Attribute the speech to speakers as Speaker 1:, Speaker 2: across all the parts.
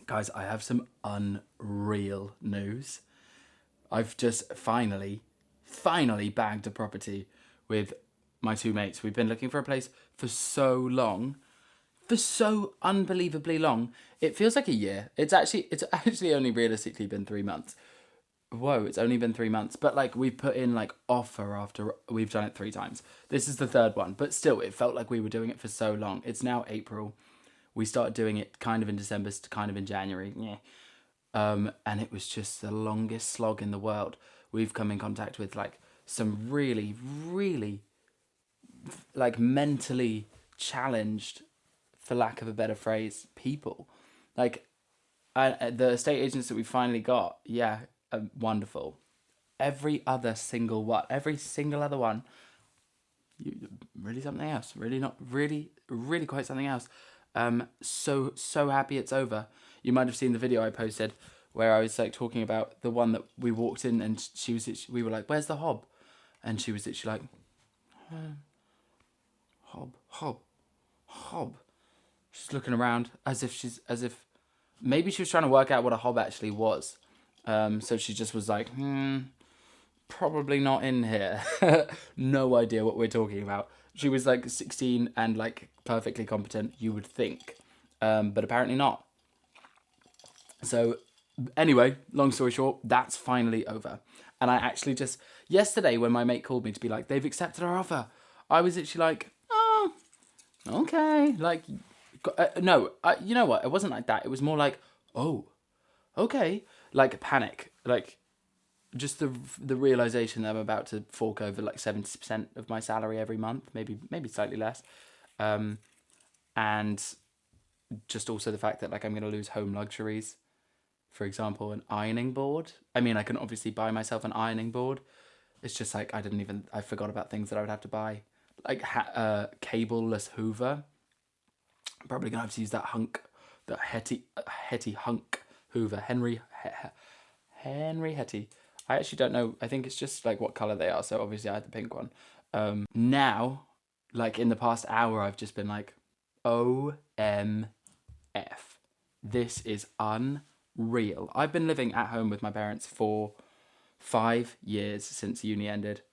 Speaker 1: Guys, I have some unreal news. I've just finally bagged a property with my two mates. We've been looking for a place for so long, for so unbelievably long. It feels like a year. It's actually only realistically been 3 months. Whoa, it's only been 3 months. But like we've put in like offer after we've done it 3 times. This is the third one, but still it felt like we were doing it for so long. It's now April. We started doing it kind of in December, kind of in January. Yeah. And it was just the longest slog in the world. We've come in contact with like some really, really like mentally challenged, for lack of a better phrase, people. Like the estate agents that we finally got, yeah, wonderful. Every single other one, really something else. Really not, really quite something else. So happy it's over. You might have seen the video I posted where I was like talking about the one that we walked in and we were like, "Where's the hob?" And she was literally like, hob. She's looking around as if maybe she was trying to work out what a hob actually was. So she just was like, probably not in here. No idea what we're talking about. She was like 16 and like perfectly competent, you would think, but apparently not. So anyway, long story short, that's finally over. And I actually just, yesterday when my mate called me to be like, they've accepted our offer, I was literally like, oh, okay. Like, no, you know what? It wasn't like that. It was more like, oh, okay. Like panic. Like just the realization that I'm about to fork over like 70% of my salary every month, maybe slightly less. And just also the fact that like I'm going to lose home luxuries. For example, an ironing board. I mean, I can obviously buy myself an ironing board. It's just like I forgot about things that I would have to buy. Like cableless Hoover. I'm probably going to have to use that Hetty hunk Hoover. Henry Hetty. I actually don't know. I think it's just like what colour they are. So obviously I had the pink one. Now, like in the past hour, I've just been like, OMF. This is unreal. I've been living at home with my parents for 5 years since uni ended.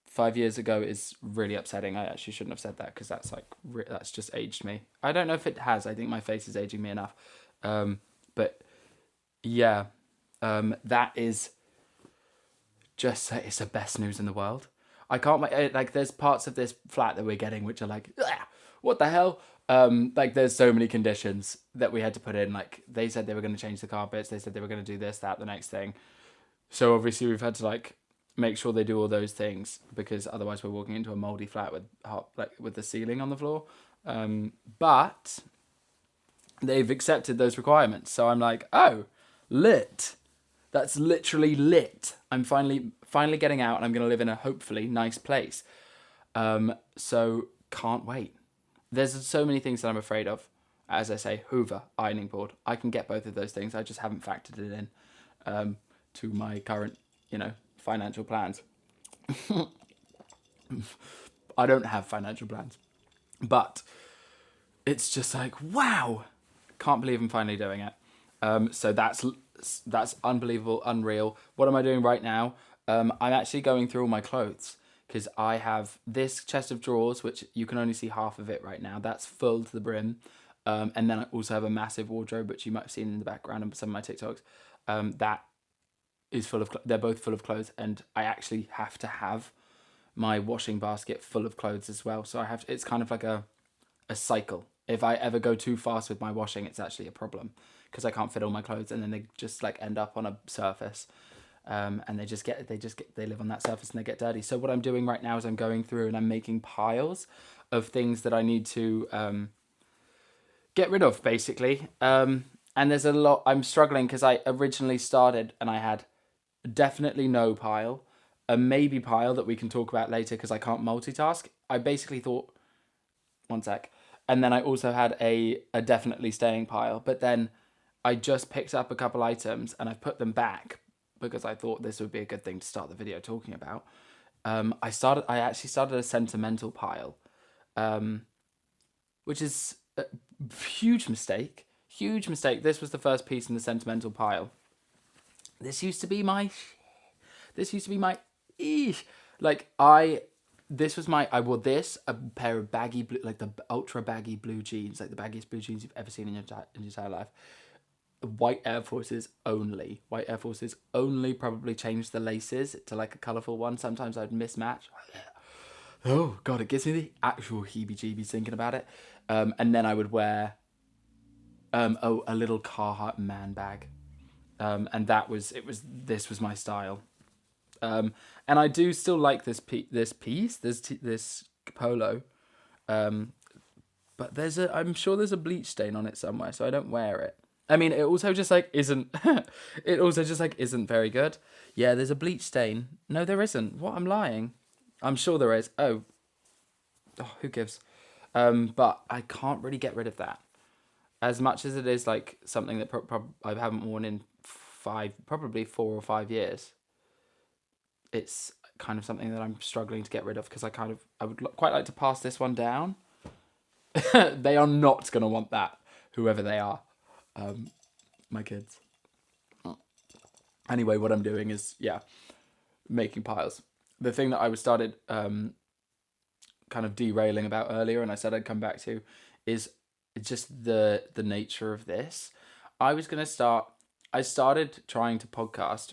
Speaker 1: 5 years ago is really upsetting. I actually shouldn't have said that because that's like that's just aged me. I don't know if it has. I think my face is aging me enough. But yeah, that is just, it's the best news in the world. I can't wait. Like there's parts of this flat that we're getting which are like, what the hell? Like there's so many conditions that we had to put in. Like they said they were going to change the carpets. They said they were going to do this, that, the next thing. So obviously we've had to like make sure they do all those things because otherwise we're walking into a moldy flat with the ceiling on the floor. But they've accepted those requirements. So I'm like, oh, lit. That's literally lit. I'm finally getting out and I'm going to live in a hopefully nice place. So can't wait. There's so many things that I'm afraid of. As I say, Hoover, ironing board. I can get both of those things. I just haven't factored it in to my current, financial plans. I don't have financial plans. But it's just like, wow. Can't believe I'm finally doing it. So that's unbelievable, unreal. What am I doing right now? I'm actually going through all my clothes because I have this chest of drawers, which you can only see half of it right now. That's full to the brim. And then I also have a massive wardrobe, which you might have seen in the background of some of my TikToks. That is they're both full of clothes. And I actually have to have my washing basket full of clothes as well. So it's kind of like a cycle. If I ever go too fast with my washing, it's actually a problem because I can't fit all my clothes and then they just like end up on a surface. And they live on that surface and they get dirty. So what I'm doing right now is I'm going through and I'm making piles of things that I need to get rid of, basically. And there's a lot. I'm struggling because I originally started and I had definitely no pile, a maybe pile that we can talk about later because I can't multitask. I basically thought, one sec. And then I also had a definitely staying pile. But then I just picked up a couple items and I've put them back because I thought this would be a good thing to start the video talking about. I actually started a sentimental pile, which is a huge mistake. huge mistake. This was the first piece in the sentimental pile. This used to be my like I wore this, a pair of baggy blue, like the ultra baggy blue jeans, like the baggiest blue jeans you've ever seen in your entire life. White Air Forces only. White Air Forces only. Probably changed the laces to like a colourful one. Sometimes I'd mismatch. Oh god, it gives me the actual heebie-jeebies thinking about it. And then I would wear a little Carhartt man bag. And this was my style. And I do still like this polo. But I'm sure there's a bleach stain on it somewhere, so I don't wear it. I mean, it also just like isn't isn't very good. Yeah, there's a bleach stain. No, there isn't. What? I'm lying. I'm sure there is. Oh, who gives? But I can't really get rid of that. As much as it is like something that I haven't worn in probably 4 or 5 years. It's kind of something that I'm struggling to get rid of because I would quite like to pass this one down. They are not going to want that, whoever they are. My kids. Anyway, what I'm doing is, making piles. The thing that I started kind of derailing about earlier, and I said I'd come back to, is just the nature of this. I started trying to podcast,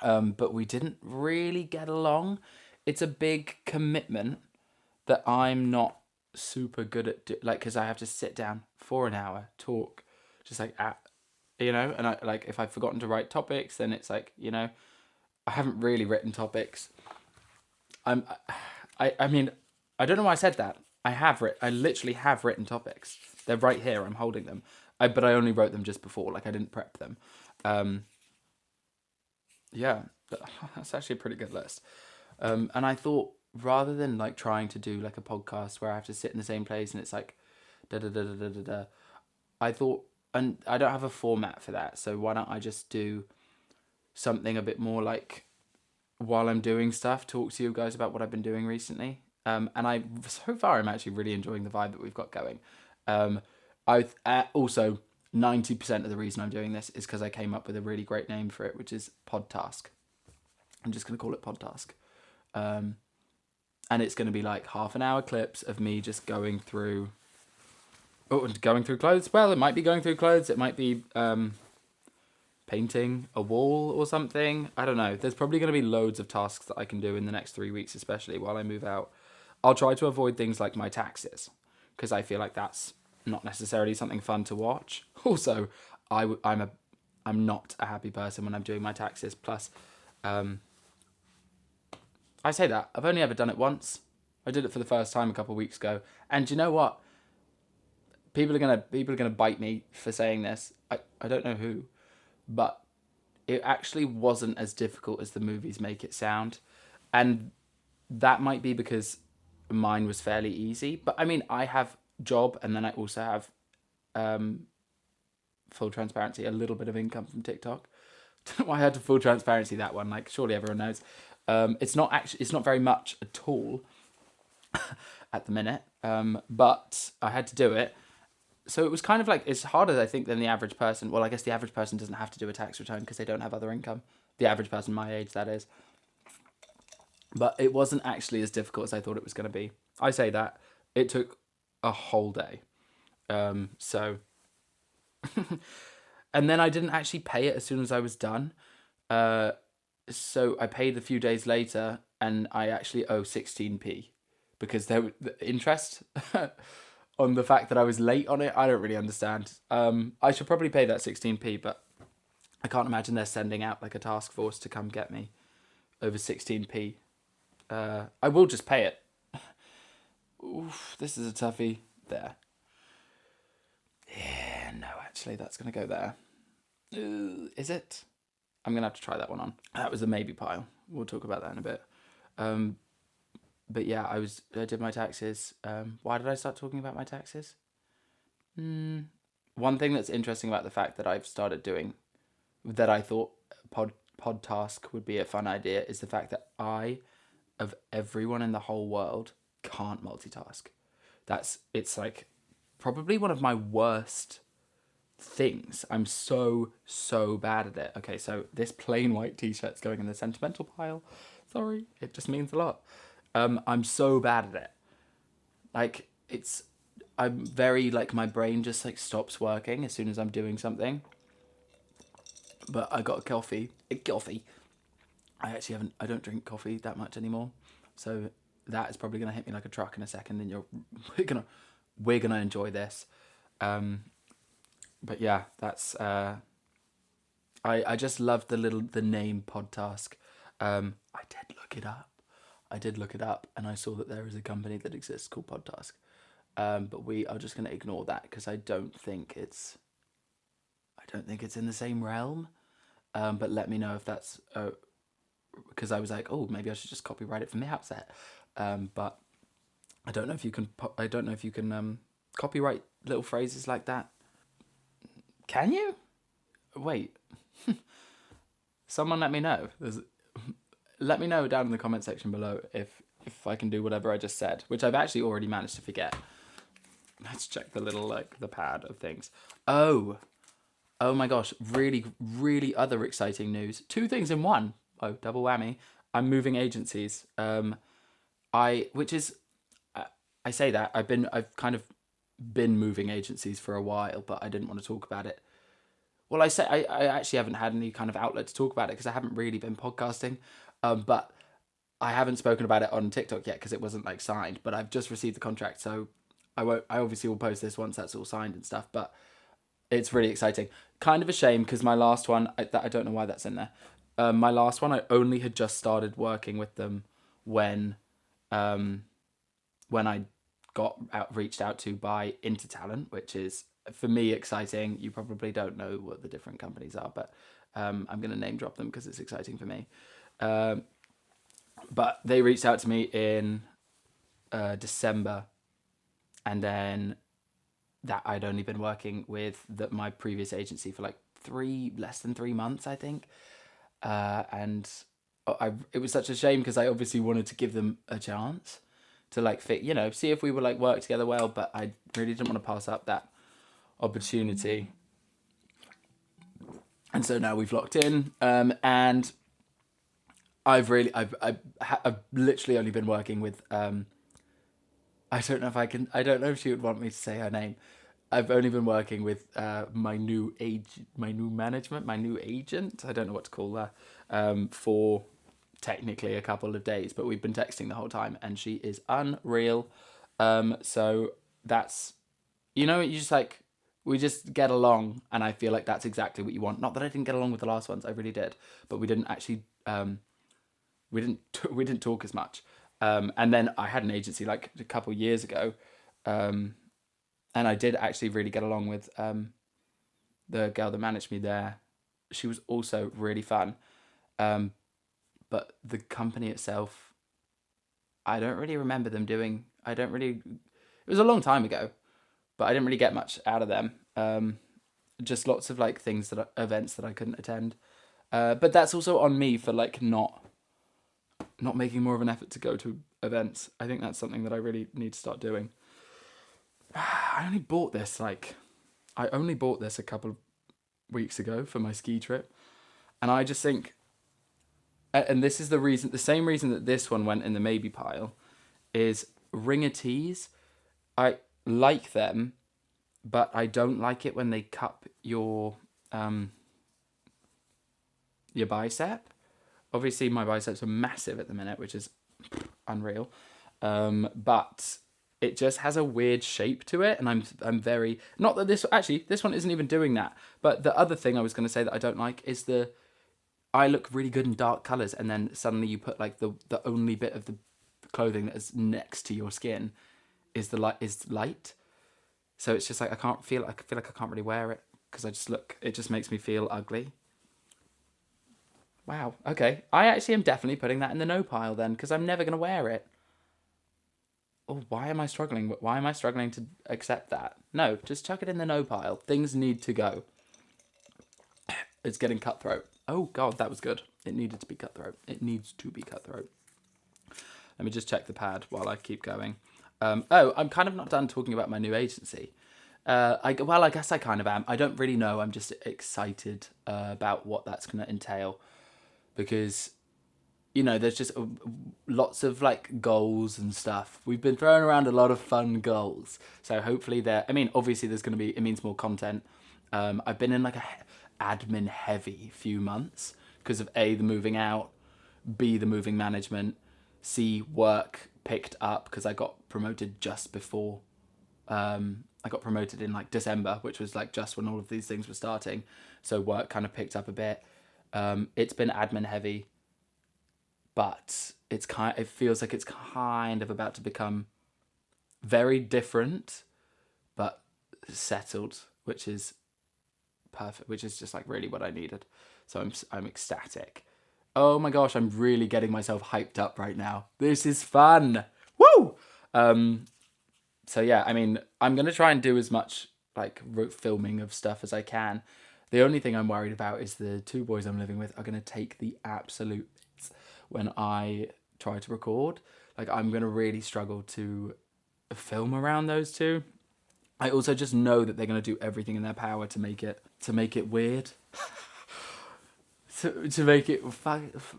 Speaker 1: but we didn't really get along. It's a big commitment that I'm not super good at, because I have to sit down for an hour, talk, just like and I like if I've forgotten to write topics, then it's like, I haven't really written topics. I mean, I don't know why I said that. I literally have written topics. They're right here. I'm holding them. But I only wrote them just before. Like I didn't prep them. That's actually a pretty good list. And I thought rather than like trying to do like a podcast where I have to sit in the same place and it's like da da da da da da da, I thought, and I don't have a format for that. So why don't I just do something a bit more like while I'm doing stuff, talk to you guys about what I've been doing recently. And so far I'm actually really enjoying the vibe that we've got going. Also 90% of the reason I'm doing this is because I came up with a really great name for it, which is Podtask. I'm just going to call it Podtask. And it's going to be like half an hour clips of me just going through clothes. Well, it might be going through clothes. It might be painting a wall or something. I don't know. There's probably going to be loads of tasks that I can do in the next 3 weeks, especially while I move out. I'll try to avoid things like my taxes because I feel like that's not necessarily something fun to watch. Also, I'm not a happy person when I'm doing my taxes. Plus, I say that I've only ever done it once. I did it for the first time a couple of weeks ago, and do you know what? People are gonna bite me for saying this. I don't know who, but it actually wasn't as difficult as the movies make it sound, and that might be because mine was fairly easy. But I mean, I have job, and then I also have, full transparency, a little bit of income from TikTok. Don't know why I had to full transparency that one. Like, surely everyone knows. It's not very much at all at the minute. But I had to do it. So it was kind of like, it's harder, I think, than the average person. Well, I guess the average person doesn't have to do a tax return because they don't have other income. The average person my age, that is. But it wasn't actually as difficult as I thought it was going to be. I say that. It took a whole day. So... And then I didn't actually pay it as soon as I was done. So I paid a few days later, and I actually owe 16p. Because there was the interest on the fact that I was late on it. I don't really understand. I should probably pay that 16p, but I can't imagine they're sending out like a task force to come get me over 16p. I will just pay it. Oof, this is a toughie. There. Yeah, no, actually, that's going to go there. Is it? I'm going to have to try that one on. That was a maybe pile. We'll talk about that in a bit. But yeah, I did my taxes. Why did I start talking about my taxes? One thing that's interesting about the fact that I've started doing, that I thought pod task would be a fun idea, is the fact that I, of everyone in the whole world, can't multitask. It's like probably one of my worst things. I'm so bad at it. Okay, so this plain white t-shirt's going in the sentimental pile. Sorry, it just means a lot. I'm so bad at it. Like, I'm very, like, my brain just, like, stops working as soon as I'm doing something. But I got a coffee. I don't drink coffee that much anymore. So that is probably going to hit me like a truck in a second, and we're gonna enjoy this. But yeah, that's I just love the name Podtask. I did look it up, and I saw that there is a company that exists called Podtask. But we are just gonna ignore that because I don't think it's in the same realm. But let me know if that's because I was like, oh, maybe I should just copyright it from the outset. But I don't know if you can. Copyright little phrases like that. Can you? Wait. Someone let me know. Let me know down in the comment section below if I can do whatever I just said, which I've actually already managed to forget. Let's check the little, like, the pad of things. Oh my gosh, really, really other exciting news. 2 things in one. Oh, double whammy. I'm moving agencies. I say that I've kind of been moving agencies for a while, but I didn't want to talk about it. Well, I actually haven't had any kind of outlet to talk about it because I haven't really been podcasting. But I haven't spoken about it on TikTok yet because it wasn't, like, signed. But I've just received the contract, so I obviously will post this once that's all signed and stuff. But it's really exciting. Kind of a shame because my last one, I don't know why that's in there. My last one, I only had just started working with them when I got reached out to by Intertalent, which is, for me, exciting. You probably don't know what the different companies are, but I'm going to name drop them because it's exciting for me. But they reached out to me in December, and then that I'd only been working with my previous agency for like less than 3 months, I think. And it was such a shame because I obviously wanted to give them a chance to, like, see if we would, like, work together well, but I really didn't want to pass up that opportunity. And so now we've locked in, and I've literally only been working with, I don't know if she would want me to say her name. I've only been working with my new agent. I don't know what to call her, for technically a couple of days, but we've been texting the whole time, and she is unreal. So that's, you just, like, we just get along, and I feel like that's exactly what you want. Not that I didn't get along with the last ones, I really did, but we didn't actually, we didn't talk as much. And then I had an agency like a couple years ago, and I did actually really get along with the girl that managed me there. She was also really fun, but the company itself, I don't really remember them doing. It was a long time ago, but I didn't really get much out of them. Just lots of, like, events that I couldn't attend. But that's also on me for, like, not making more of an effort to go to events. I think that's something that I really need to start doing. I only bought this a couple of weeks ago for my ski trip, and I just think, and this is the same reason that this one went in the maybe pile, is ringer tees. I like them, but I don't like it when they cup your bicep. Obviously, my biceps are massive at the minute, which is unreal. But it just has a weird shape to it, and I'm very, not that this one isn't even doing that. But the other thing I was going to say that I don't like is I look really good in dark colors, and then suddenly you put, like, the only bit of the clothing that is next to your skin is light. So it's just like I feel like I can't really wear it because it just makes me feel ugly. Wow, okay. I actually am definitely putting that in the no pile then, because I'm never going to wear it. Oh, why am I struggling? Why am I struggling to accept that? No, just chuck it in the no pile. Things need to go. It's getting cutthroat. Oh, God, that was good. It needed to be cutthroat. It needs to be cutthroat. Let me just check the pad while I keep going. I'm kind of not done talking about my new agency. I guess I kind of am. I don't really know. I'm just excited about what that's going to entail because, there's just lots of like goals and stuff. We've been throwing around a lot of fun goals. So hopefully obviously there's going to be, it means more content. I've been in like a admin heavy few months because of A, the moving out, B, the moving management, C, work picked up because I got promoted just before. I got promoted in like December, which was like just when all of these things were starting. So work kind of picked up a bit. It's been admin heavy, but it feels like it's kind of about to become very different, but settled, which is perfect, which is just like really what I needed. So I'm ecstatic. Oh my gosh, I'm really getting myself hyped up right now. This is fun. Woo! So yeah, I mean, I'm going to try and do as much like filming of stuff as I can. The only thing I'm worried about is the two boys I'm living with are going to take the absolute bits when I try to record. Like, I'm going to really struggle to film around those two. I also just know that they're going to do everything in their power to make it weird. to make it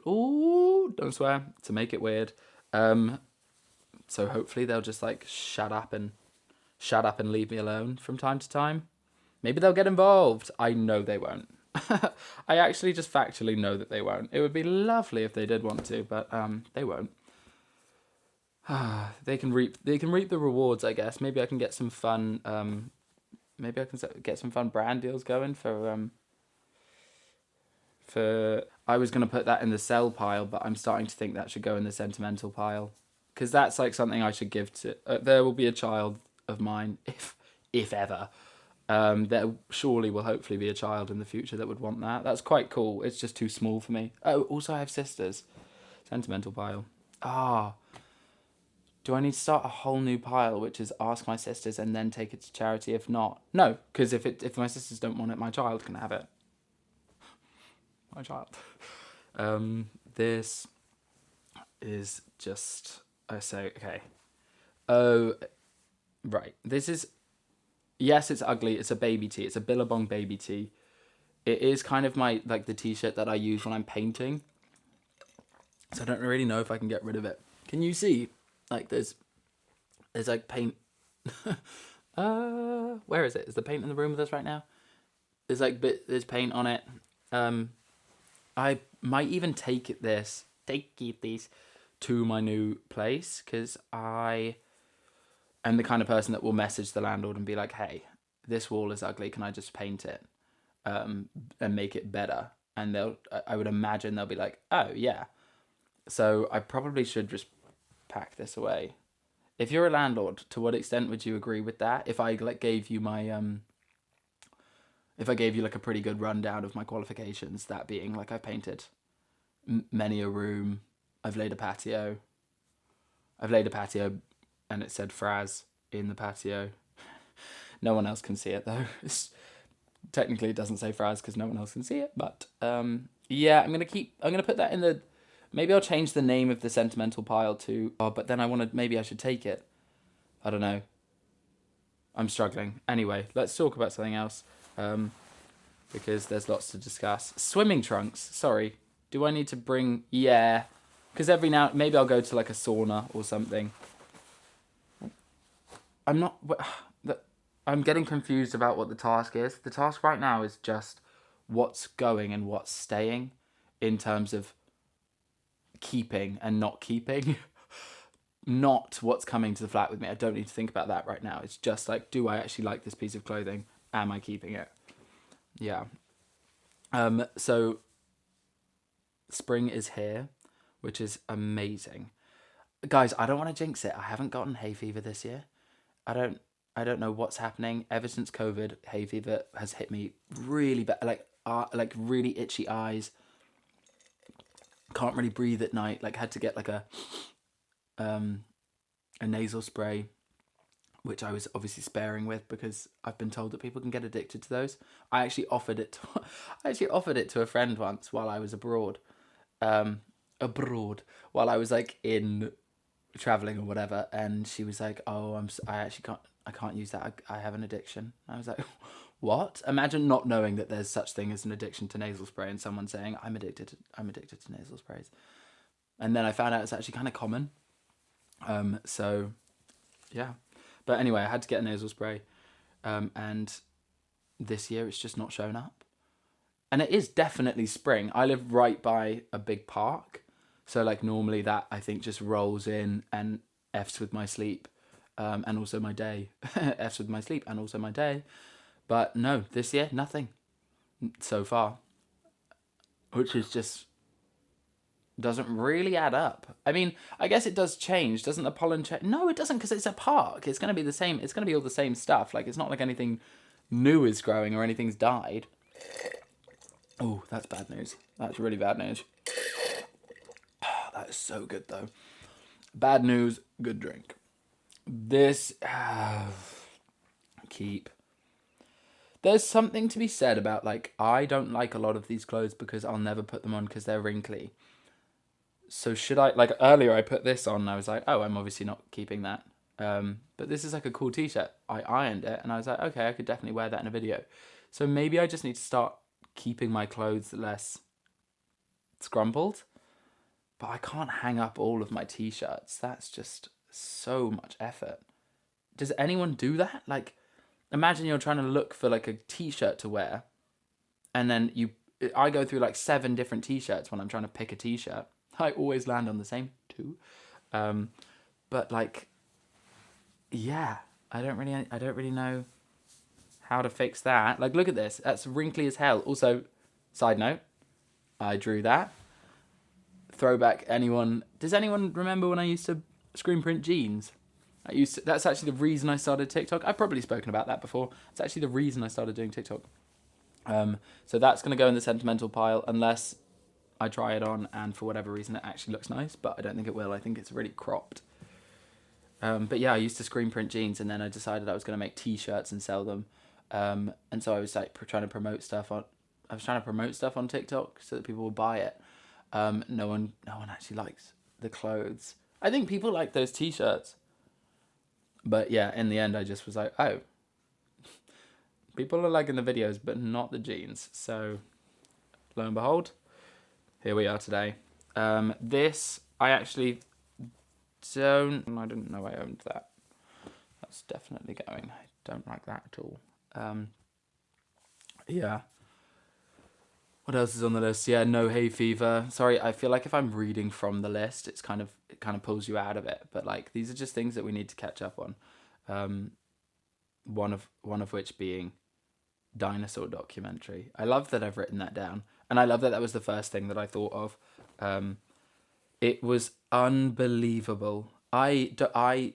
Speaker 1: don't swear, to make it weird. So hopefully they'll just like shut up and leave me alone from time to time. Maybe they'll get involved. I know they won't. I actually just factually know that they won't. It would be lovely if they did want to, but they won't. They can reap the rewards, I guess. Maybe I can get some fun get some fun brand deals going for I was going to put that in the sell pile, but I'm starting to think that should go in the sentimental pile. Because that's like something I should give to... there will be a child of mine, if ever. There surely will hopefully be a child in the future that would want that. That's quite cool. It's just too small for me. Oh, also I have sisters. Sentimental pile. Do I need to start a whole new pile, which is ask my sisters and then take it to charity if not? No, because if my sisters don't want it, my child can have it. My child. This is just... I say, okay. Oh, right. This is... Yes, it's ugly. It's a baby tee. It's a Billabong baby tee. It is kind of my, like, the t-shirt that I use when I'm painting. So I don't really know if I can get rid of it. Can you see? Like, there's like, paint. Where is it? Is the paint in the room with us right now? There's paint on it. I might even take these to my new place, because I am the kind of person that will message the landlord and be like, hey, this wall is ugly, can I just paint it and make it better? And I would imagine they'll be like, oh yeah. So I probably should just pack this away. If you're a landlord, to what extent would you agree with that? If I like gave you my if I gave you like a pretty good rundown of my qualifications, that being like I painted many a room, I've laid a patio and it said Fraz in the patio. No one else can see it though. Technically it doesn't say Fraz because no one else can see it, but yeah, I'm gonna put that in the... Maybe I'll change the name of the sentimental pile to... Oh, but then maybe I should take it. I don't know. I'm struggling. Anyway, let's talk about something else. Because there's lots to discuss. Swimming trunks. Sorry. Do I need to bring... Yeah. Because maybe I'll go to like a sauna or something. I'm getting confused about what the task is. The task right now is just what's going and what's staying in terms of keeping and not keeping. Not what's coming to the flat with me. I don't need to think about that right now. It's just like, do I actually like this piece of clothing? Am I keeping it? Yeah. So spring is here, which is amazing. Guys, I don't want to jinx it. I haven't gotten hay fever this year. I don't know what's happening. Ever since COVID, hay fever has hit me really bad. Like really itchy eyes. Can't really breathe at night. Like, had to get like a nasal spray, which I was obviously sparing with because I've been told that people can get addicted to those. I actually offered it to a friend once while I was abroad. While I was like in traveling or whatever, and she was like, "Oh, I actually can't use that. I have an addiction." I was like, "What?" Imagine not knowing that there's such thing as an addiction to nasal spray, and someone saying, I'm addicted to nasal sprays." And then I found out it's actually kind of common. So yeah, but anyway, I had to get a nasal spray, and this year it's just not shown up. And it is definitely spring. I live right by a big park, so like normally that I think just rolls in and f's with my sleep, and also my day. F's with my sleep and also my day. But no, this year nothing so far, which is just doesn't really add up. I mean, I guess it does change. Doesn't the pollen change? No, it doesn't, because it's a park. It's going to be the same. It's going to be all the same stuff. Like, it's not like anything new is growing or anything's died. Oh, that's bad news. That's really bad news. That is so good, though. Bad news, good drink. This... keep. There's something to be said about, like, I don't like a lot of these clothes because I'll never put them on because they're wrinkly. So should I, like, earlier I put this on and I was like, oh, I'm obviously not keeping that. But this is like a cool t-shirt. I ironed it and I was like, okay, I could definitely wear that in a video. So maybe I just need to start keeping my clothes less scrumpled. But I can't hang up all of my t-shirts. That's just so much effort. Does anyone do that? Like, imagine you're trying to look for like a t-shirt to wear, and then I go through like 7 different t-shirts when I'm trying to pick a t-shirt. I always land on the same 2. But like, yeah, I don't really know how to fix that. Like, look at this. That's wrinkly as hell. Also, side note, I drew that. Throwback. Does anyone remember when I used to screen print jeans? That's actually the reason I started TikTok. I've probably spoken about that before. It's actually the reason I started doing TikTok. So that's going to go in the sentimental pile unless I try it on and for whatever reason it actually looks nice, but I don't think it will. I think it's really cropped. But yeah, I used to screen print jeans, and then I decided I was going to make t-shirts and sell them. And so I was like trying to promote stuff on TikTok so that people would buy it. No one actually likes the clothes. I think people like those t-shirts. But yeah, in the end, I just was like, oh, people are liking the videos, but not the jeans. So lo and behold, here we are today. This, I actually I didn't know I owned that. That's definitely going. I don't like that at all. Yeah. What else is on the list? Yeah, no hay fever. Sorry, I feel like if I'm reading from the list, it kind of pulls you out of it. But like, these are just things that we need to catch up on. One of which being Dinosaur documentary. I love that I've written that down, and I love that was the first thing that I thought of. It was unbelievable. Maybe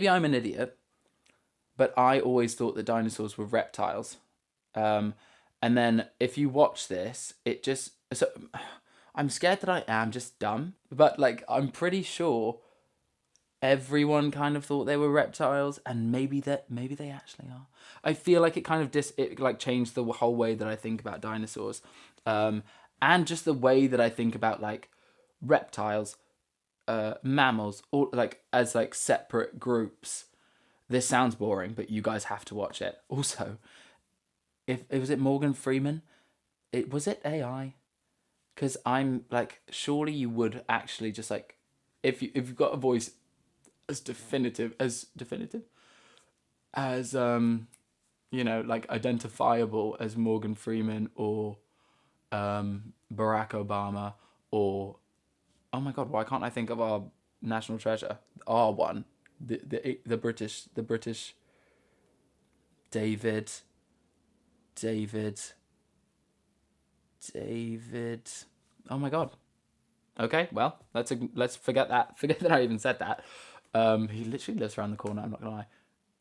Speaker 1: I'm an idiot, but I always thought that dinosaurs were reptiles. And then if you watch this, I'm scared that I am just dumb, but like, I'm pretty sure everyone kind of thought they were reptiles, and maybe they actually are. I feel like it kind of changed the whole way that I think about dinosaurs, and just the way that I think about like reptiles, mammals, all like as like separate groups. This sounds boring, but you guys have to watch it. Also, if it was Morgan Freeman, was it AI? Because I'm like, surely you would actually just like, if you've got a voice as definitive as like identifiable as Morgan Freeman or Barack Obama or, oh my god, why can't I think of our national treasure, our one, the British David. Oh my god. Okay, well, let's forget that. Forget that I even said that. He literally lives around the corner, I'm not gonna lie.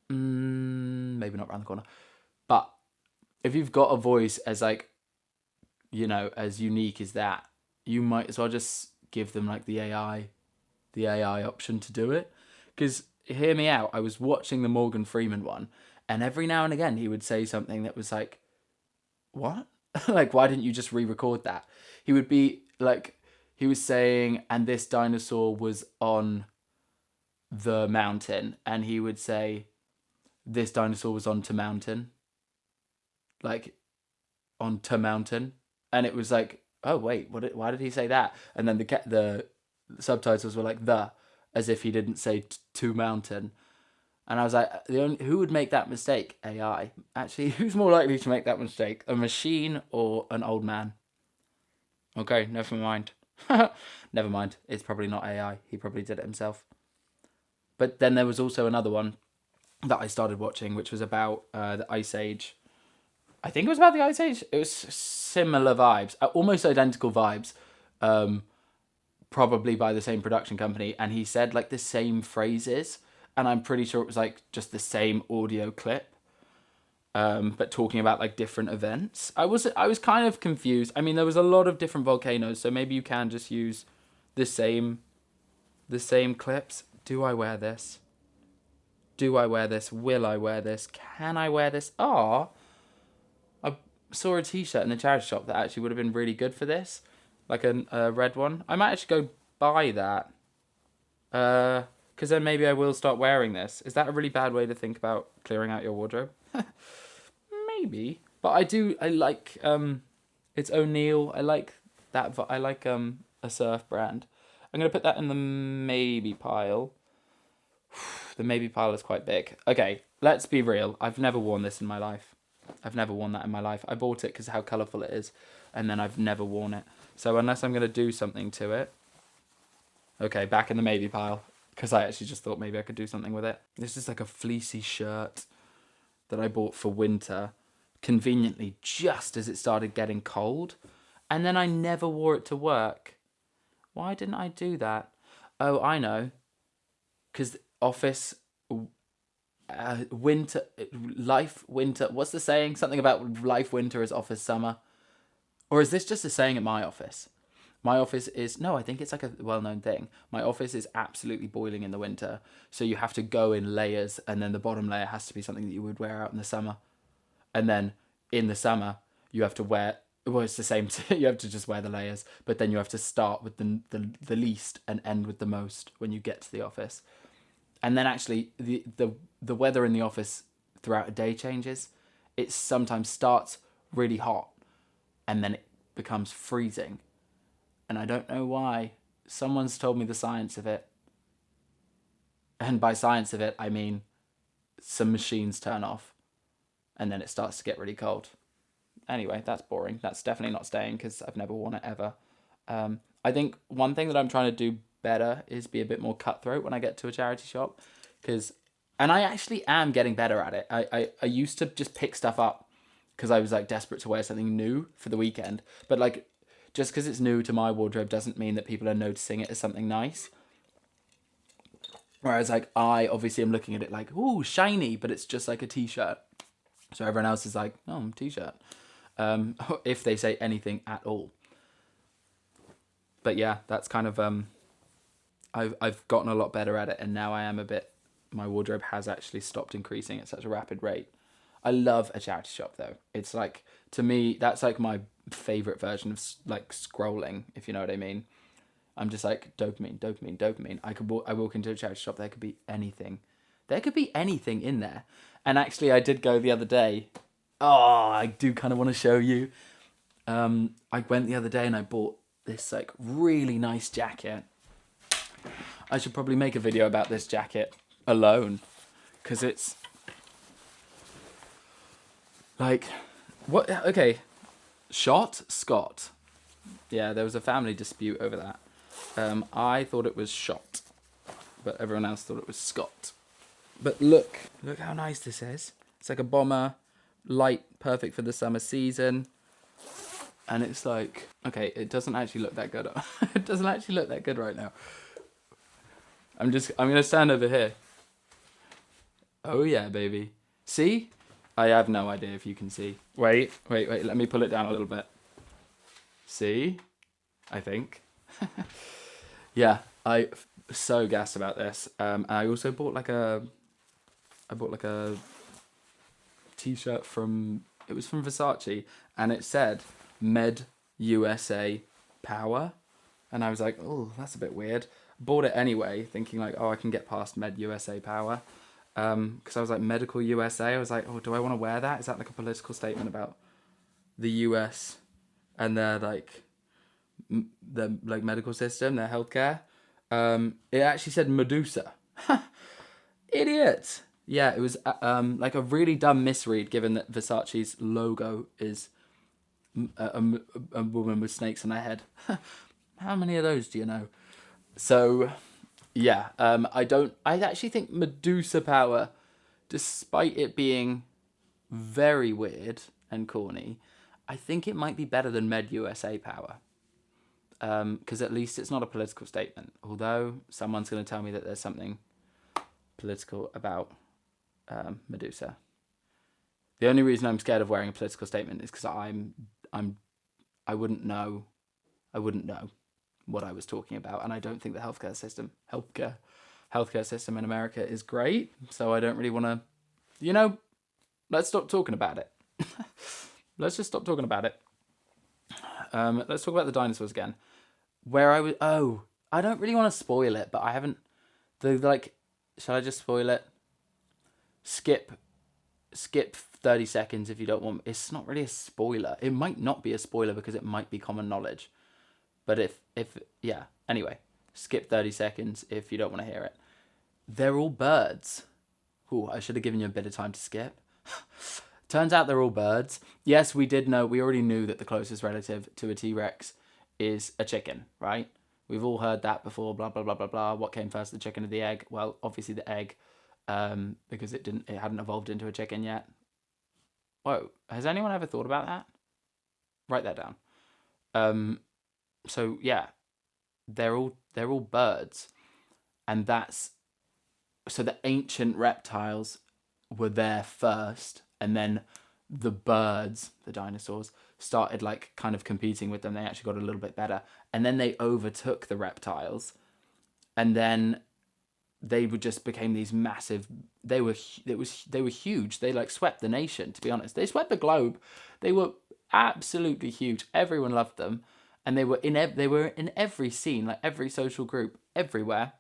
Speaker 1: Maybe not around the corner. But if you've got a voice as like, as unique as that, you might as well just give them like the AI option to do it. Because hear me out, I was watching the Morgan Freeman one, and every now and again he would say something that was like, what? Like, why didn't you just re-record that? He would be like, he was saying, and this dinosaur was on the mountain, and he would say, this dinosaur was on to mountain, like on to mountain, and it was like, oh wait, why did he say that? And then the subtitles were like as if he didn't say to mountain. And I was like, who would make that mistake? AI. Actually, who's more likely to make that mistake? A machine or an old man? Okay, never mind. Never mind. It's probably not AI. He probably did it himself. But then there was also another one that I started watching, which was about the Ice Age. I think it was about the Ice Age. It was similar vibes, almost identical vibes, probably by the same production company. And he said like the same phrases, and I'm pretty sure it was like just the same audio clip, but talking about like different events. I was kind of confused. I mean, there was a lot of different volcanoes, so maybe you can just use the same clips. Do I wear this? Do I wear this? Will I wear this? Can I wear this? I saw a t-shirt in the charity shop that actually would have been really good for this, like a red one. I might actually go buy that, because then maybe I will start wearing this. Is that a really bad way to think about clearing out your wardrobe? Maybe, but I like it's O'Neill. I like that. I like a surf brand. I'm gonna put that in the maybe pile. The maybe pile is quite big. Okay, let's be real. I've never worn this in my life. I've never worn that in my life. I bought it because of how colourful it is, and then I've never worn it. So unless I'm going to do something to it... Okay, back in the maybe pile, because I actually just thought maybe I could do something with it. This is like a fleecy shirt that I bought for winter, conveniently just as it started getting cold, and then I never wore it to work. Why didn't I do that? Oh, I know. Because office... winter, what's the saying? Something about life winter is office summer. Or is this just a saying at my office? My office is, no, I think it's like a well-known thing. My office is absolutely boiling in the winter, so you have to go in layers, and then the bottom layer has to be something that you would wear out in the summer. And then in the summer, you have to wear, well, it's the same, you have to just wear the layers, but then you have to start with the least and end with the most when you get to the office. And then actually, the weather in the office throughout a day changes. It sometimes starts really hot, and then it becomes freezing. And I don't know why. Someone's told me the science of it. And by science of it, I mean some machines turn off, and then it starts to get really cold. Anyway, that's boring. That's definitely not staying, because I've never worn it ever. I think one thing that I'm trying to do better is be a bit more cutthroat when I get to a charity shop, and I actually am getting better at it. I used to just pick stuff up because I was like desperate to wear something new for the weekend, but like just because it's new to my wardrobe doesn't mean that people are noticing it as something nice. Whereas like I obviously am looking at it like, ooh, shiny, but it's just like a t-shirt. So everyone else is like, oh, t-shirt, if they say anything at all. But yeah, that's kind of I've gotten a lot better at it, and now my wardrobe has actually stopped increasing at such a rapid rate. I love a charity shop though. It's like, to me, that's like my favourite version of like scrolling, if you know what I mean. I'm just like, dopamine, dopamine, dopamine. I walk into a charity shop, there could be anything. There could be anything in there. And actually I did go the other day. Oh, I do kind of want to show you. I went the other day and I bought this like really nice jacket. I should probably make a video about this jacket alone, because it's like, what? Okay, Scott. Yeah, there was a family dispute over that. I thought it was shot, but everyone else thought it was Scott. But look how nice this is. It's like a bomber, light, perfect for the summer season. And it's like, okay, it doesn't actually look that good. It doesn't actually look that good right now. I'm gonna stand over here. Oh yeah, baby. See? I have no idea if you can see. Wait, let me pull it down a little bit. See? I think. Yeah, I so gassed about this. I also bought like a t-shirt from Versace, and it said Med USA Power. And I was like, oh, that's a bit weird. Bought it anyway, thinking like, oh, I can get past Med USA power. Because I was like, medical USA. I was like, oh, do I want to wear that? Is that like a political statement about the US and their like medical system, their healthcare? It actually said Medusa. Idiot. Yeah, it was like a really dumb misread, given that Versace's logo is a woman with snakes in her head. How many of those do you know? So, yeah, I actually think Medusa power, despite it being very weird and corny, I think it might be better than Med USA power. Because at least it's not a political statement. Although someone's going to tell me that there's something political about Medusa. The only reason I'm scared of wearing a political statement is because I wouldn't know what I was talking about, and I don't think the healthcare system in America is great. So I don't really want to, let's stop talking about it. Let's just stop talking about it. Let's talk about the dinosaurs again. I don't really want to spoil it, but I haven't. Shall I just spoil it? Skip 30 seconds if you don't want. It's not really a spoiler. It might not be a spoiler because it might be common knowledge. But anyway, skip 30 seconds if you don't want to hear it. They're all birds. Ooh, I should have given you a bit of time to skip. Turns out they're all birds. Yes, we already knew that the closest relative to a T-Rex is a chicken, right? We've all heard that before, blah, blah, blah, blah, blah. What came first, the chicken or the egg? Well, obviously the egg, because it hadn't evolved into a chicken yet. Whoa, has anyone ever thought about that? Write that down. So yeah, they're all birds. And so the ancient reptiles were there first, and then the birds, the dinosaurs, started like kind of competing with them. They actually got a little bit better, and then they overtook the reptiles, and then they just became these massive. They were huge. They like swept the nation. To be honest, they swept the globe. They were absolutely huge. Everyone loved them, and they were in every scene, like every social group, everywhere,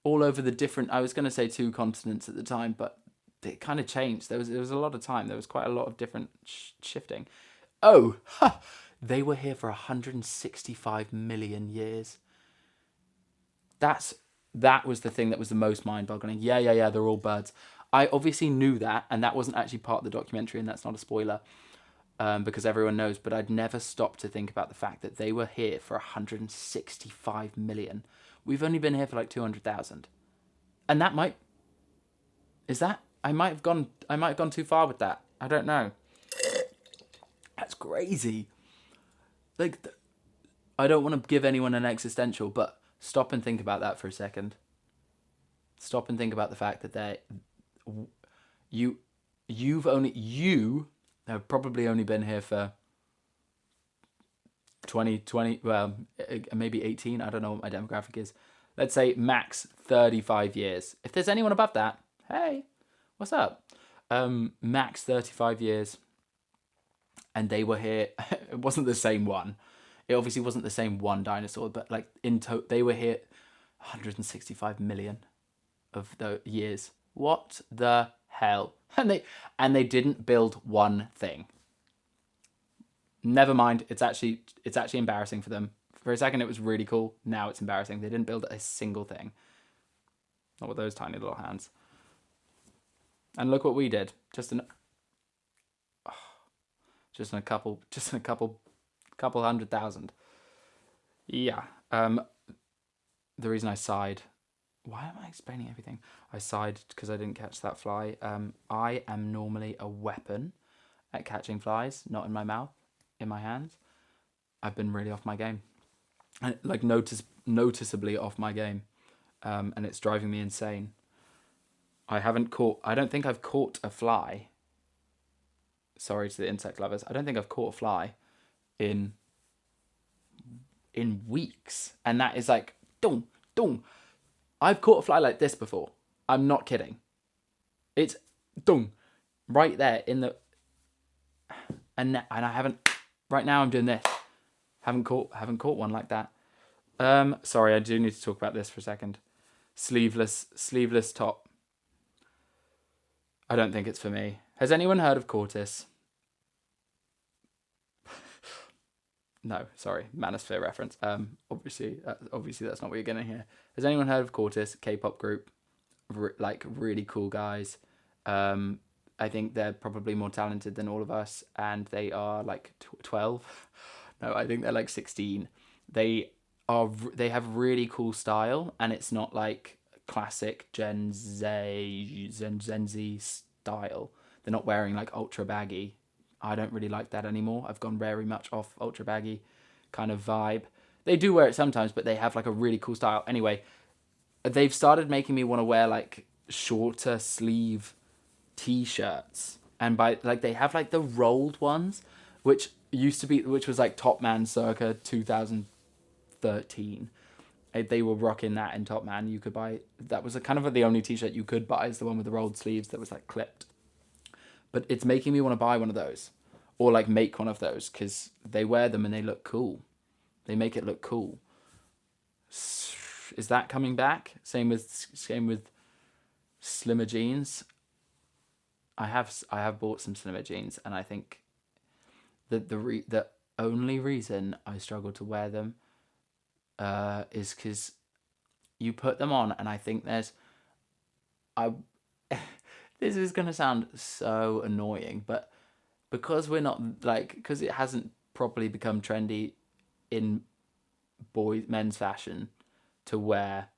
Speaker 1: all over the different. I was going to say 2 continents at the time, but it kind of changed. There was a lot of time. There was quite a lot of different shifting. Oh, they were here for 165 million years. That was the thing that was the most mind-boggling. Yeah, they're all birds. I obviously knew that, and that wasn't actually part of the documentary, and that's not a spoiler, because everyone knows, but I'd never stopped to think about the fact that they were here for 165 million. We've only been here for like 200,000. And that might... Is that... I might have gone too far with that. I don't know. That's crazy. Like, I don't want to give anyone an existential, but stop and think about that for a second. Stop and think about the fact that you have probably only been here for 20, well, maybe 18. I don't know what my demographic is. Let's say max 35 years. If there's anyone above that, hey, what's up? Max 35 years. And they were here. It wasn't the same one. It obviously wasn't the same one dinosaur, but like they were here 165 million of the years. What the hell? And they didn't build one thing. Never mind. It's actually embarrassing for them. For a second, it was really cool. Now it's embarrassing. They didn't build a single thing. Not with those tiny little hands. And look what we did. Just in a couple 100,000. Yeah. The reason I sighed. Why am I explaining everything? I sighed because I didn't catch that fly. I am normally a weapon at catching flies, not in my mouth, in my hands. I've been really off my game. Like noticeably off my game. And it's driving me insane. I don't think I've caught a fly. Sorry to the insect lovers. I don't think I've caught a fly in weeks. And that is like, dong, dong. I've caught a fly like this before. I'm not kidding. It's dong, right there in the... And I haven't... Right now I'm doing this. Haven't caught one like that. Sorry, I do need to talk about this for a second. Sleeveless top. I don't think it's for me. Has anyone heard of Cortis? No, sorry, Manosphere reference. Obviously that's not what you're gonna hear. Has anyone heard of Cortis? K-pop group, like really cool guys. I think they're probably more talented than all of us, and they are like 12. No, I think they're like 16. They have really cool style, and it's not like classic Gen Z style. They're not wearing like ultra baggy. I don't really like that anymore. I've gone very much off ultra baggy kind of vibe. They do wear it sometimes, but they have like a really cool style. Anyway, they've started making me want to wear like shorter sleeve t-shirts, and by like they have like the rolled ones, which was like Top Man circa 2013. They were rocking that in Top Man. You could buy that was kind of the only t-shirt you could buy, is the one with the rolled sleeves that was like clipped. But it's making me want to buy one of those, or like make one of those, because they wear them and they look cool. They make it look cool. Is that coming back? Same with slimmer jeans. I have bought some slimmer jeans, and I think that the only reason I struggle to wear them is because you put them on, and I think this is gonna sound so annoying, but because it hasn't properly become trendy in men's fashion to wear,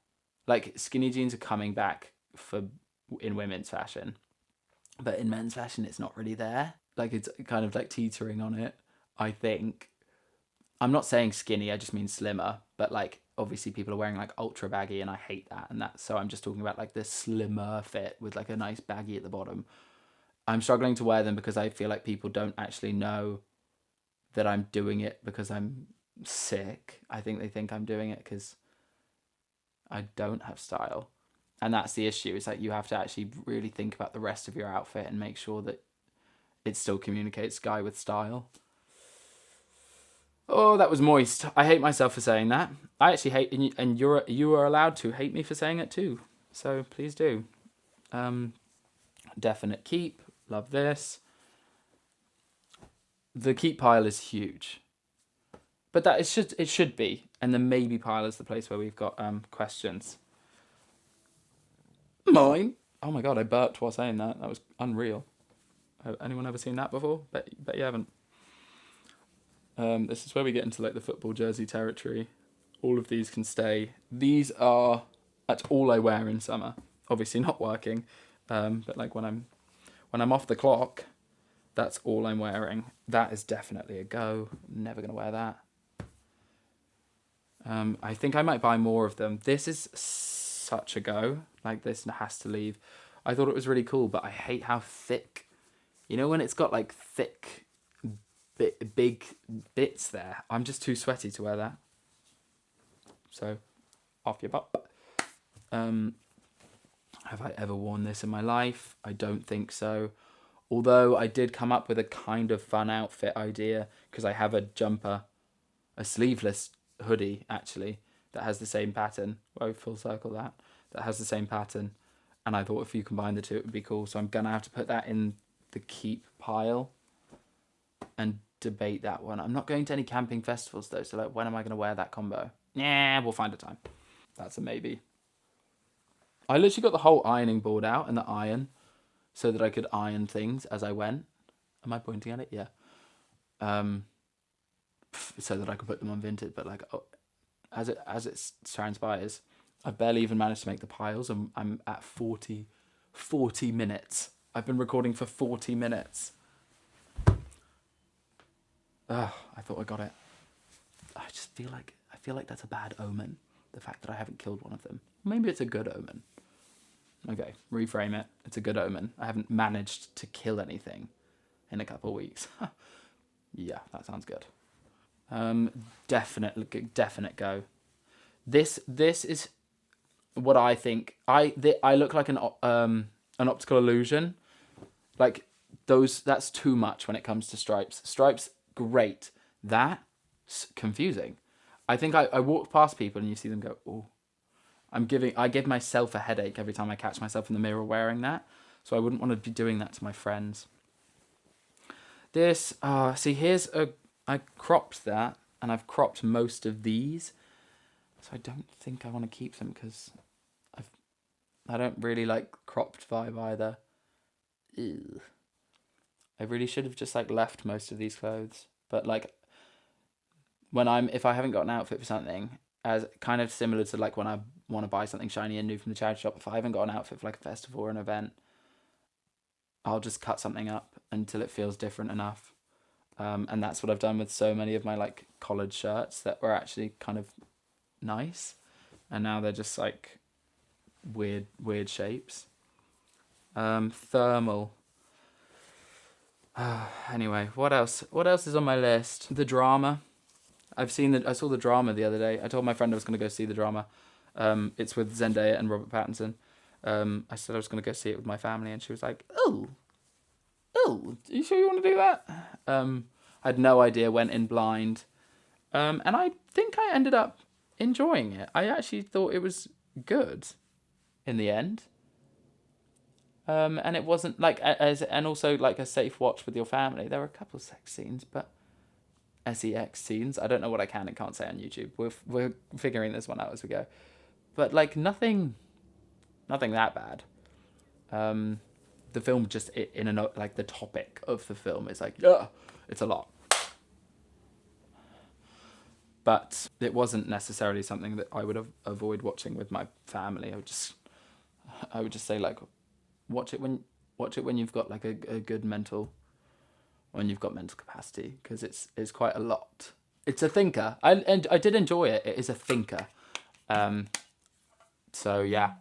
Speaker 1: like skinny jeans are coming back in women's fashion, but in men's fashion it's not really there. Like it's kind of like teetering on it, I think. I'm not saying skinny, I just mean slimmer, but like obviously people are wearing like ultra baggy, and I hate that, and so I'm just talking about like this slimmer fit with like a nice baggy at the bottom. I'm struggling to wear them because I feel like people don't actually know that I'm doing it because I'm sick. I think they think I'm doing it because I don't have style. And that's the issue. It's like you have to actually really think about the rest of your outfit and make sure that it still communicates guy with style. Oh, that was moist. I hate myself for saying that. I actually hate, and you are allowed to hate me for saying it too. So please do. Definite keep. Love this. The keep pile is huge, but it should be. And the maybe pile is the place where we've got questions. Mine. Oh my god, I burped while saying that. That was unreal. Anyone ever seen that before? Bet you haven't. This is where we get into like the football jersey territory. All of these can stay. That's all I wear in summer. Obviously not working, but like when I'm off the clock, that's all I'm wearing. That is definitely a go. Never gonna wear that. I think I might buy more of them. This is such a go. Like this has to leave. I thought it was really cool, but I hate how thick. You know when it's got like thick, big bits there. I'm just too sweaty to wear that. So, off your butt. Have I ever worn this in my life? I don't think so. Although I did come up with a kind of fun outfit idea because I have a jumper, a sleeveless hoodie actually, that has the same pattern. Oh, full circle that has the same pattern. And I thought if you combine the two, it would be cool. So I'm going to have to put that in the keep pile and debate that one. I'm not going to any camping festivals though. So like, when am I going to wear that combo? Yeah, we'll find a time. That's a maybe. I literally got the whole ironing board out and the iron so that I could iron things as I went. Am I pointing at it? Yeah. So that I could put them on Vinted. But like, as it transpires, I've barely even managed to make the piles. I'm at 40 minutes. I've been recording for 40 minutes. I thought I got it. I feel like that's a bad omen. The fact that I haven't killed one of them. Maybe it's a good omen. Okay, reframe it. It's a good omen. I haven't managed to kill anything in a couple of weeks. Yeah, that sounds good. Definite go. This is what I think. I look like an optical illusion. Like that's too much when it comes to stripes. Stripes, great. That's confusing. I think I walk past people and you see them go, oh, I give myself a headache every time I catch myself in the mirror wearing that. So I wouldn't want to be doing that to my friends. This, I cropped that, and I've cropped most of these. So I don't think I want to keep them because I don't really like cropped vibe either. Ew. I really should have just like left most of these clothes. But like if I haven't got an outfit for something, as kind of similar to like when I want to buy something shiny and new from the charity shop, if I haven't got an outfit for like a festival or an event, I'll just cut something up until it feels different enough. And that's what I've done with so many of my like collared shirts that were actually kind of nice. And now they're just like weird shapes. Thermal. Anyway, what else? What else is on my list? The drama. I saw the drama the other day. I told my friend I was going to go see the drama. It's with Zendaya and Robert Pattinson. I said I was going to go see it with my family, and she was like, "Oh, are you sure you want to do that?" I had no idea. Went in blind, and I think I ended up enjoying it. I actually thought it was good in the end. And it wasn't like and also like a safe watch with your family. There were a couple of sex scenes, but sex scenes. I don't know what I can and can't say on YouTube. We're figuring this one out as we go. But like nothing that bad. The film just like the topic of the film is like, yeah, it's a lot. But it wasn't necessarily something that I would avoid watching with my family. I would just say like, watch it when you've got like a good when you've got mental capacity, because it's quite a lot. It's a thinker. I did enjoy it. It is a thinker. So yeah,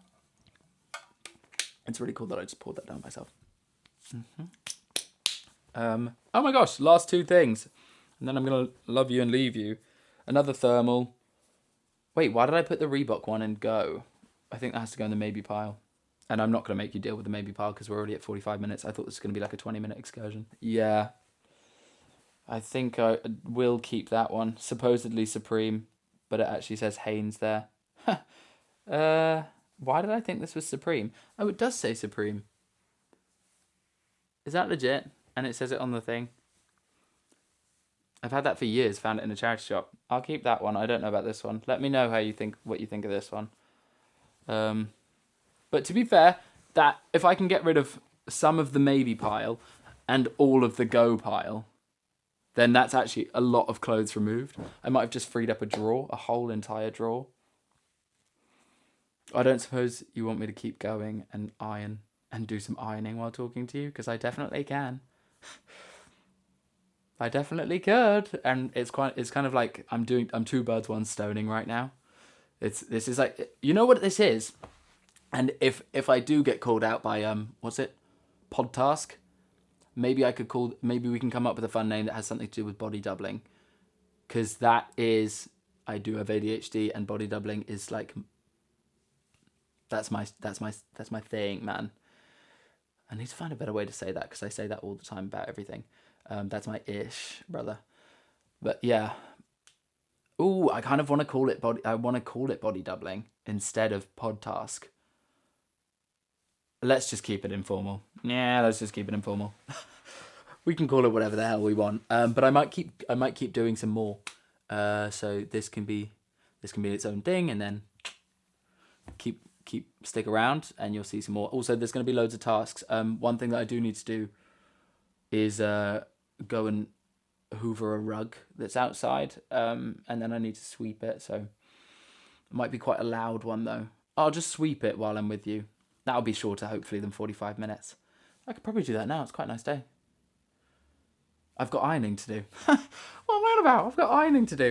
Speaker 1: it's really cool that I just poured that down myself. Oh my gosh, last two things, and then I'm gonna love you and leave you. Another thermal. Wait, why did I put the Reebok one in go? I think that has to go in the maybe pile. And I'm not going to make you deal with the maybe pile because we're already at 45 minutes. I thought this was going to be like a 20-minute excursion. Yeah. I think I will keep that one. Supposedly Supreme, but it actually says Hanes there. Why did I think this was Supreme? Oh, it does say Supreme. Is that legit? And it says it on the thing. I've had that for years. Found it in a charity shop. I'll keep that one. I don't know about this one. Let me know what you think of this one. But to be fair, that if I can get rid of some of the maybe pile and all of the go pile, then that's actually a lot of clothes removed. I might have just freed up a whole entire drawer. I don't suppose you want me to keep going and iron and do some ironing while talking to you, because I definitely can. I definitely could, and it's kind of like I'm two birds, one stoning right now. This is like, you know what this is. And if I do get called out by Podtask, maybe we can come up with a fun name that has something to do with body doubling, because I do have ADHD, and body doubling is like that's my thing, man. I need to find a better way to say that, because I say that all the time about everything. That's my ish, brother. But yeah. Ooh, I kind of want to call it body doubling instead of Podtask. Let's just keep it informal. Yeah, let's just keep it informal. We can call it whatever the hell we want. But I might keep doing some more. So this can be its own thing, and then stick around and you'll see some more. Also, there's going to be loads of tasks. One thing that I do need to do is go and hoover a rug that's outside, and then I need to sweep it. So it might be quite a loud one though. I'll just sweep it while I'm with you. That'll be shorter, hopefully, than 45 minutes. I could probably do that now. It's quite a nice day. I've got ironing to do. What am I on about? I've got ironing to do.